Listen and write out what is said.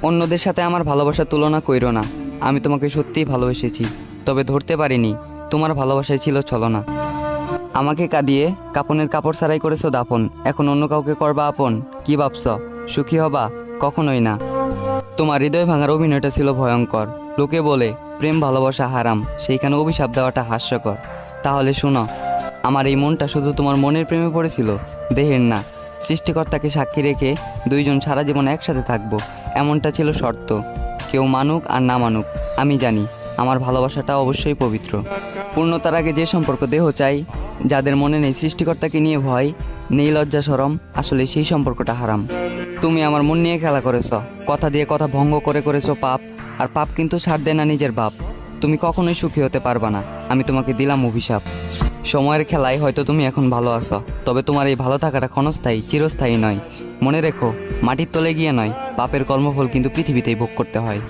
অন্যদের সাথে আমার ভালোবাসার তুলনা কইরো না। আমি তোমাকে সত্যিই ভালোবেসেছি, তবে ধরতে পারিনি তোমার ভালোবাসায় ছিল ছলনা। আমাকে কাঁদিয়ে কাপনের কাপড় ছাড়াই করেছো দাফন, এখন অন্য কাউকে করবা আপন। কি ভাবছ সুখী হবা? কখনোই না। তোমার হৃদয় ভাঙার অভিনয়টা ছিল ভয়ঙ্কর। লোকে বলে প্রেম ভালোবাসা হারাম, সেইখানে অভিশাপ দেওয়াটা হাস্যকর। তাহলে শোনো, আমার এই মনটা শুধু তোমার মনের প্রেমে পড়েছিল, দেহের না। সৃষ্টিকর্তাকে সাক্ষী রেখে দুইজন সারা জীবন একসাথে থাকবো, এমনটা ছিল শর্ত। কেউ মানুক আর না মানুক, আমি জানি আমার ভালোবাসাটা অবশ্যই পবিত্র। পূর্ণতার আগে যে সম্পর্ক দেহ চাই, যাদের মনে নেই সৃষ্টিকর্তাকে নিয়ে ভয়, নেই লজ্জা শরম, আসলে সেই সম্পর্কটা হারাম। তুমি আমার মন নিয়ে খেলা করেছো, কথা দিয়ে কথা ভঙ্গ করেছো পাপ। আর পাপ কিন্তু ছাড় দেয় না নিজের বাপ। তুমি কখনোই সুখী হতে পারবা না, আমি তোমাকে দিলাম অভিশাপ। সময়ের খেলায় হয়তো তুমি এখন ভালো আছো, তবে তোমার এই ভালো থাকাটা ক্ষণস্থায়ী, চিরস্থায়ী নয়। মনে রেখো, মাটির তলে গিয়ে নয়, পাপের কর্মফল কিন্তু পৃথিবীতেই ভোগ করতে হয়।